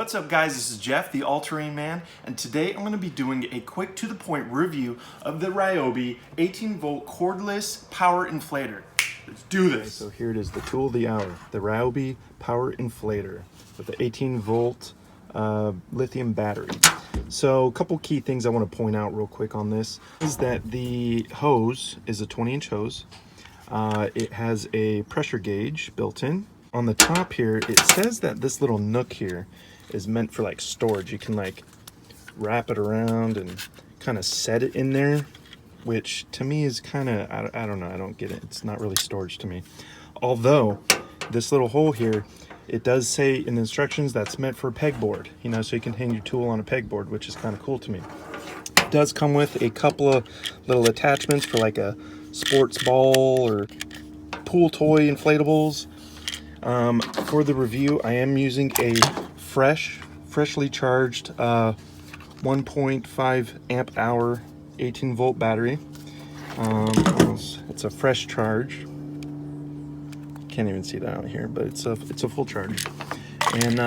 What's up guys, this is Jeff, the All-Terrain Man, and today I'm going to be doing a quick to the point review of the Ryobi 18 volt cordless power inflator. Let's do this. Okay, so here it is, the tool of the hour, the Ryobi power inflator with the 18 volt lithium battery. So a couple key things I want to point out real quick on this is that the hose is a 20-inch hose. It has a pressure gauge built in. On the top here, it says that this little nook here is meant for like storage. You can like wrap it around and kind of set it in there, which to me is kind of, I don't know, I don't get it. It's not really storage to me. Although this little hole here, it does say in the instructions that's meant for a pegboard, you know, so you can hang your tool on a pegboard, which is kind of cool to me. It does come with a couple of little attachments for like a sports ball or pool toy inflatables. For the review, I am using a freshly charged 1.5 amp hour 18 volt battery. It's a fresh charge. Can't even see that out here, but it's a full charge. And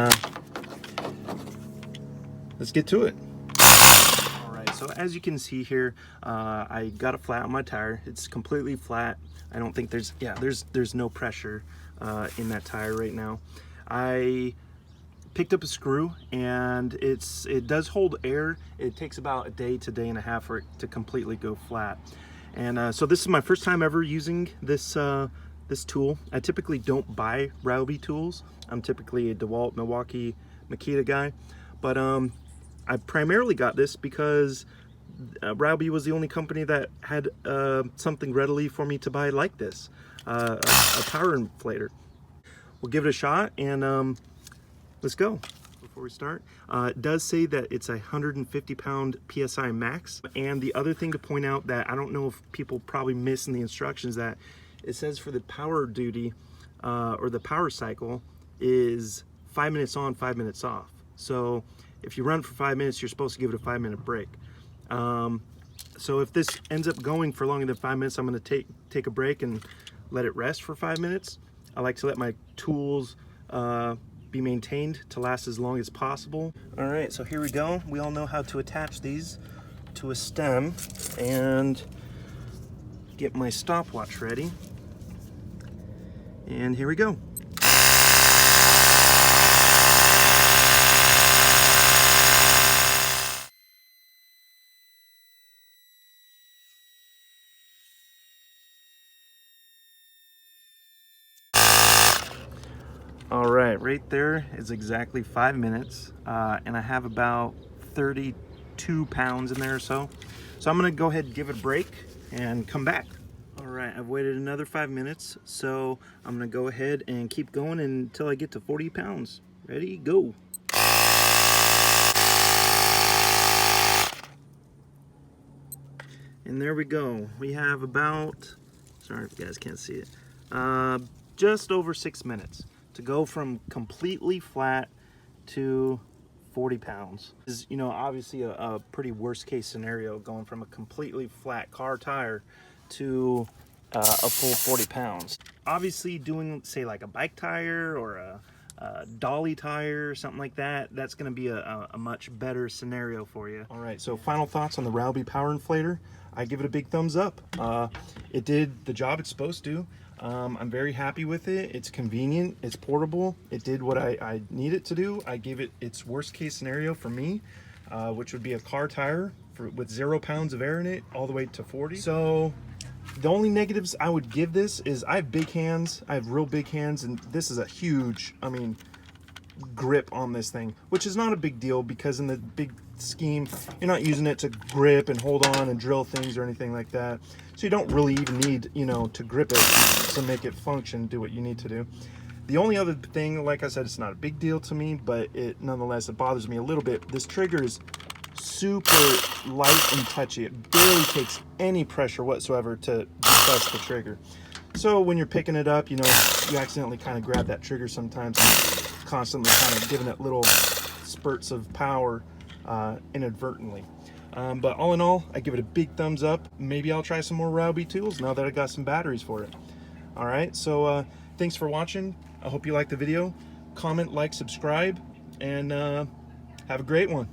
let's get to it. All right, so as you can see here, I got it flat on my tire. It's completely flat. I don't think there's no pressure in that tire right now. I picked up a screw and it does hold air. It takes about a day to day and a half for it to completely go flat. And so this is my first time ever using this this tool. I typically don't buy Ryobi tools. I'm typically a DeWalt, Milwaukee, Makita guy, but I primarily got this because Ryobi was the only company that had something readily for me to buy like this, a power inflator. We'll give it a shot and let's go. Before we start, it does say that it's a 150 pound PSI max. And the other thing to point out that I don't know if people probably miss in the instructions, that it says for the power duty or the power cycle is 5 minutes on, 5 minutes off. So if you run for 5 minutes, you're supposed to give it a 5-minute break. So if this ends up going for longer than 5 minutes, I'm going to take a break and let it rest for 5 minutes. I like to let my tools be maintained to last as long as possible. All right, so here we go. We all know how to attach these to a stem and get my stopwatch ready. And here we go. All right there is exactly 5 minutes, and I have about 32 pounds in there or so. So I'm gonna go ahead and give it a break and come back. All right, I've waited another 5 minutes, so I'm gonna go ahead and keep going until I get to 40 pounds. Ready, go. And there we go. We have about, sorry if you guys can't see it, just over 6 minutes to go from completely flat to 40 pounds. This is, you know, obviously a pretty worst case scenario, going from a completely flat car tire to a full 40 pounds. Obviously doing, say, like a bike tire or a dolly tire or something like that, that's gonna be a much better scenario for you. All right, so final thoughts on the Ryobi power inflator. I give it a big thumbs up. It did the job it's supposed to. I'm very happy with it. It's convenient, it's portable. It did what I need it to do. I gave it its worst case scenario for me, which would be a car tire with 0 pounds of air in it, all the way to 40. So the only negatives I would give this is I have big hands. I have real big hands, and this is a huge, I mean, grip on this thing, which is not a big deal because in the big scheme, you're not using it to grip and hold on and drill things or anything like that. So you don't really even need, you know, to grip it to make it function, do what you need to do. The only other thing, like I said, it's not a big deal to me, but it nonetheless, it bothers me a little bit. This trigger is super light and touchy. It barely takes any pressure whatsoever to press the trigger. So when you're picking it up, you know, you accidentally kind of grab that trigger sometimes, and constantly kind of giving it little spurts of power inadvertently. But all in all, I give it a big thumbs up. Maybe I'll try some more Ryobi tools now that I got some batteries for it. All right, so thanks for watching. I hope you liked the video. Comment, like, subscribe, and have a great one.